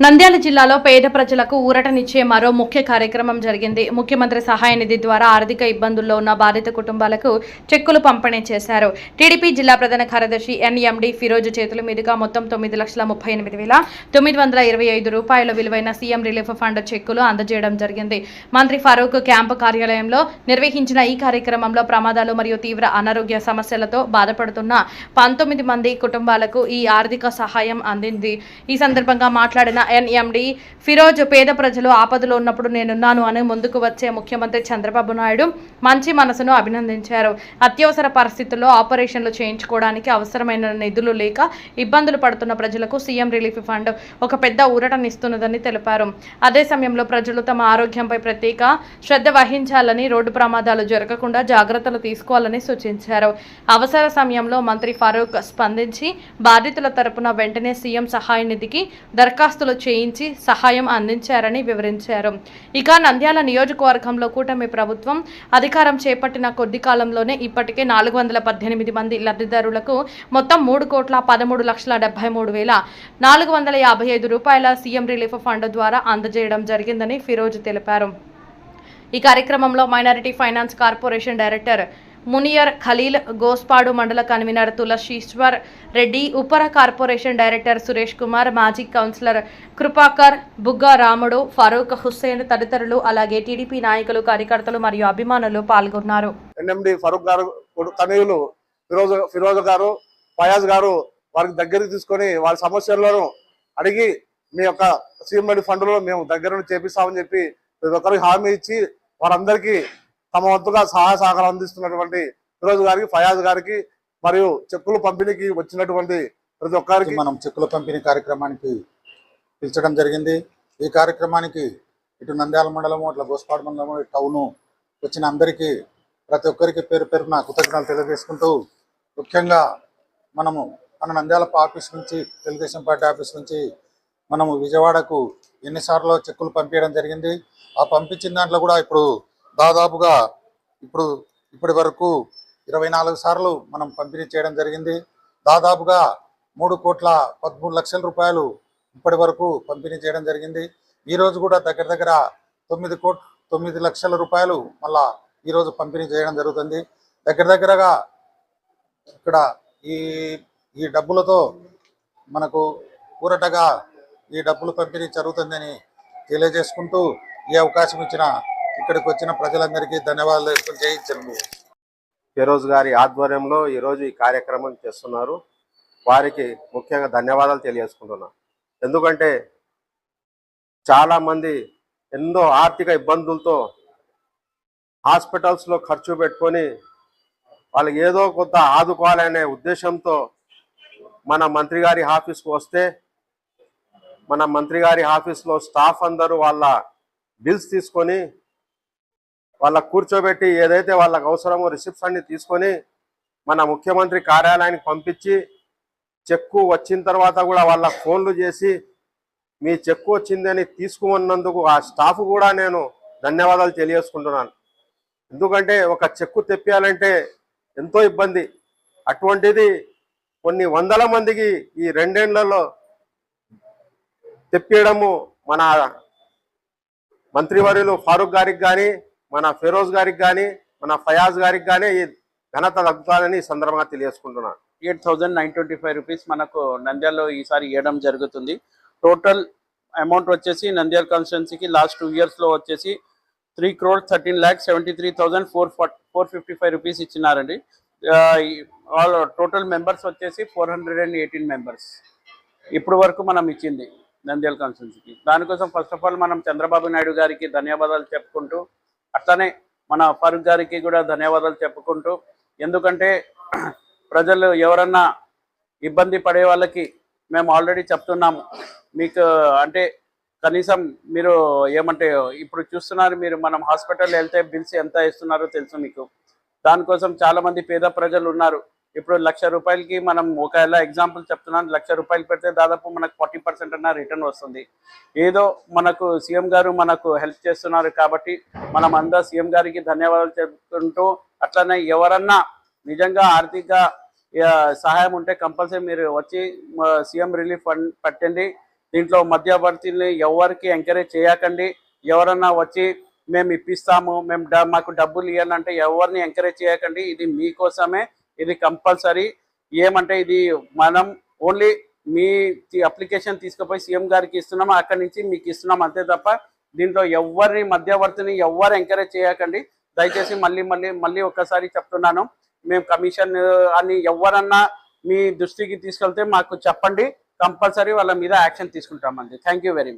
నంద్యాల జిల్లాలో పేద ప్రజలకు ఊరటనిచ్చే మరో ముఖ్య కార్యక్రమం జరిగింది. ముఖ్యమంత్రి సహాయ నిధి ద్వారా ఆర్థిక ఇబ్బందుల్లో ఉన్న బాధిత కుటుంబాలకు చెక్కులు పంపిణీ చేశారు. టీడీపీ జిల్లా ప్రధాన కార్యదర్శి ఎన్ఎండి ఫిరోజ్ చేతుల మీదుగా మొత్తం 9,38,925 రూపాయల విలువైన సీఎం రిలీఫ్ ఫండ్ చెక్కులు అందజేయడం జరిగింది. మంత్రి ఫరూక్ క్యాంపు కార్యాలయంలో నిర్వహించిన ఈ కార్యక్రమంలో ప్రమాదాలు మరియు తీవ్ర అనారోగ్య సమస్యలతో బాధపడుతున్న 19 మంది కుటుంబాలకు ఈ ఆర్థిక సహాయం అందింది. ఈ సందర్భంగా మాట్లాడిన ఎన్ఎండి ఫిరోజ్, పేద ప్రజలు ఆపదలో ఉన్నప్పుడు నేనున్నాను అని ముందుకు వచ్చే ముఖ్యమంత్రి చంద్రబాబు నాయుడు మంచి మనసును అభినందించారు. అత్యవసర పరిస్థితుల్లో ఆపరేషన్లు చేయించుకోవడానికి అవసరమైన నిధులు లేక ఇబ్బందులు పడుతున్న ప్రజలకు సీఎం రిలీఫ్ ఫండ్ ఒక పెద్ద ఊరటనిస్తున్నదని తెలిపారు. అదే సమయంలో ప్రజలు తమ ఆరోగ్యంపై ప్రత్యేక శ్రద్ధ వహించాలని, రోడ్డు ప్రమాదాలు జరగకుండా జాగ్రత్తలు తీసుకోవాలని సూచించారు. అవసర సమయంలో మంత్రి ఫరూక్ స్పందించి బాధితుల తరపున వెంటనే సీఎం సహాయ నిధికి దరఖాస్తులు చేయించి సహాయం అందించారని వివరించారు. ఇక నంద్యాల నియోజకవర్గంలో కూటమి ప్రభుత్వం అధికారం చేపట్టిన కొద్ది కాలంలోనే ఇప్పటికే 418 మంది లబ్ధిదారులకు మొత్తం 3,13,73,455 రూపాయల సీఎం రిలీఫ్ ఫండ్ ద్వారా అందజేయడం జరిగిందని ఫిరోజ్ తెలిపారు. ఈ కార్యక్రమంలో minority finance corporation director Munir Khalil, Gospadu మండల కన్వీనర్ తులసీశ్వర్ రెడ్డి, ఉపర కార్పొరేషన్ డైరెక్టర్ సురేష్ కుమార్, మాజీ కౌన్సిలర్ కృపాకర్, బుగ్గా రాముడు, ఫరూక్ హుస్సేన్ తదితరులు, అలాగే టీడీపీ నాయకులు, కార్యకర్తలు మరియు అభిమానులు పాల్గొన్నారు. ఎన్ఎండి ఫరూక్ గారు తనయులు ఫిరోజ్ గారు, ఫయాజ్ గారు వారికి దగ్గరికి తీసుకొని వారి సమస్యలను అడిగి మీ యొక్క సీఎం ఫండ్లో మేము దగ్గర నుండి చేపిస్తామని చెప్పి ప్రతి ఒక్కరికి హామీ ఇచ్చి వారందరికీ తమ వంతుగా సహాయ సహకారం అందిస్తున్నటువంటి ఫిరోజ్ గారికి, ఫయాజ్ గారికి మరియు చెక్కులు పంపిణీకి వచ్చినటువంటి ప్రతి ఒక్కరికి మనం చెక్కుల పంపిణీ కార్యక్రమానికి పిలిచడం జరిగింది. ఈ కార్యక్రమానికి ఇటు నంద్యాల మండలము, అట్లా గోస్పాడు మండలము, టౌను వచ్చిన అందరికీ ప్రతి ఒక్కరికి పేరు పేరున కృతజ్ఞతలు తెలియజేసుకుంటూ, ముఖ్యంగా మనము మన నంద్యాల ఆఫీస్ నుంచి, తెలుగుదేశం పార్టీ ఆఫీస్ నుంచి మనము విజయవాడకు ఎన్నిసార్లు చెక్కులు పంపించడం జరిగింది. ఆ పంపించిన దాంట్లో కూడా ఇప్పుడు దాదాపుగా ఇప్పటి వరకు 24 సార్లు మనం పంపిణీ చేయడం జరిగింది. దాదాపుగా 3,13,00,000 రూపాయలు ఇప్పటి వరకు పంపిణీ చేయడం జరిగింది. ఈరోజు కూడా దగ్గర 9 లక్షల రూపాయలు మళ్ళా ఈరోజు పంపిణీ చేయడం జరుగుతుంది. దగ్గరగా ఇక్కడ ఈ డబ్బులతో మనకు ఊరటగా ఈ డబ్బులు పంపిణీ జరుగుతుందని తెలియజేసుకుంటూ, ఈ అవకాశం ఇచ్చిన ఇక్కడికి వచ్చిన ప్రజలందరికీ ధన్యవాదాలు చేయించండి. ఫిరోజ్ గారి ఆధ్వర్యంలో ఈరోజు ఈ కార్యక్రమం చేస్తున్నారు. వారికి ముఖ్యంగా ధన్యవాదాలు తెలియజేసుకుంటున్నాను. ఎందుకంటే చాలామంది ఎన్నో ఆర్థిక ఇబ్బందులతో హాస్పిటల్స్లో ఖర్చు పెట్టుకొని వాళ్ళకి ఏదో కొంత ఆదుకోవాలనే ఉద్దేశంతో మన మంత్రి గారి ఆఫీస్కు వస్తే, మన మంత్రి గారి ఆఫీస్లో స్టాఫ్ అందరూ వాళ్ళ బిల్స్ తీసుకొని వాళ్ళ కూర్చోబెట్టి ఏదైతే వాళ్ళకు అవసరమో రిసిప్ట్స్ అన్ని తీసుకొని మన ముఖ్యమంత్రి కార్యాలయానికి పంపించి, చెక్కు వచ్చిన తర్వాత కూడా వాళ్ళ ఫోన్లు చేసి మీ చెక్కు వచ్చిందని తీసుకున్నందుకు ఆ స్టాఫ్ కూడా నేను ధన్యవాదాలు తెలియజేసుకుంటున్నాను. ఎందుకంటే ఒక చెక్కు తెప్పియాలంటే ఎంతో ఇబ్బంది. అటువంటిది కొన్ని వందల మందికి ఈ 2 ఏళ్లలో తెప్పియడము మన మంత్రివర్యులు ఫారూక్ గారికి కానీ, మన ఫిరోజ్ గారికి కానీ, మన ఫయాజ్ గారికి కానీ ఈ ఘనత దక్కుతాదని ఈ సందర్భంగా తెలియజేసుకుంటున్నాను. 8,925 రూపీస్ మనకు నంద్యాలలో ఈసారి ఇవ్వడం జరుగుతుంది. టోటల్ అమౌంట్ వచ్చేసి నంద్యాల కాన్స్టిట్యున్సీకి లాస్ట్ 2 ఇయర్స్లో వచ్చేసి 3,13,73,455 రూపీస్ ఇచ్చినారండి. టోటల్ మెంబర్స్ వచ్చేసి 418 మెంబర్స్ ఇప్పుడు వరకు మనం ఇచ్చింది నంద్యాల కాన్స్టిట్యున్సీకి. దానికోసం ఫస్ట్ ఆఫ్ ఆల్ మనం చంద్రబాబు నాయుడు గారికి ధన్యవాదాలు చెప్పుకుంటూ, అట్లనే మన ఫరూక్ గారికి కూడా ధన్యవాదాలు చెప్పుకుంటూ, ఎందుకంటే ప్రజలు ఎవరన్నా ఇబ్బంది పడే వాళ్ళకి మేము ఆల్రెడీ చెప్తున్నాము. మీకు అంటే కనీసం మీరు ఏమంటే ఇప్పుడు చూస్తున్నారు మీరు, మనం హాస్పిటల్ వెళ్తే బిల్స్ ఎంత ఇస్తున్నారో తెలుసు మీకు. దానికోసం చాలామంది పేద ప్రజలు ఉన్నారు. ఇప్పుడు 1,00,000 రూపాయలకి మనం ఒకవేళ ఎగ్జాంపుల్ చెప్తున్నాను, 1,00,000 రూపాయలు పెడితే దాదాపు మనకు 40% అన్న రిటర్న్ వస్తుంది. ఏదో మనకు సీఎం గారు మనకు హెల్ప్ చేస్తున్నారు కాబట్టి మనం అందరూ సీఎం గారికి ధన్యవాదాలు చెప్పుకుంటూ, అట్లనే ఎవరన్నా నిజంగా ఆర్థిక సహాయం ఉంటే కంపల్సరీ మీరు వచ్చి సీఎం రిలీఫ్ ఫండ్ పెట్టండి. దీంట్లో మధ్యవర్తిని ఎవరికి ఎంకరేజ్ చేయకండి. ఎవరన్నా వచ్చి మేము ఇప్పిస్తాము, మాకు డబ్బులు ఇవ్వాలంటే ఎవరిని ఎంకరేజ్ చేయకండి. ఇది మీకోసమే, ఇది కంపల్సరీ. ఏమంటే ఇది మనం ఓన్లీ మీ అప్లికేషన్ తీసుకుపోయి సీఎం గారికి ఇస్తున్నాము, అక్కడి నుంచి మీకు ఇస్తున్నాం అంతే తప్ప దీంట్లో ఎవరి మధ్యవర్తిని ఎవరు ఎంకరేజ్ చేయకండి. దయచేసి మళ్ళీ ఒక్కసారి చెప్తున్నాను, మేము కమిషన్ అని ఎవరన్నా మీ దృష్టికి తీసుకెళ్తే మాకు చెప్పండి, కంపల్సరీ వాళ్ళ మీద యాక్షన్ తీసుకుంటామండి. Thank you very much.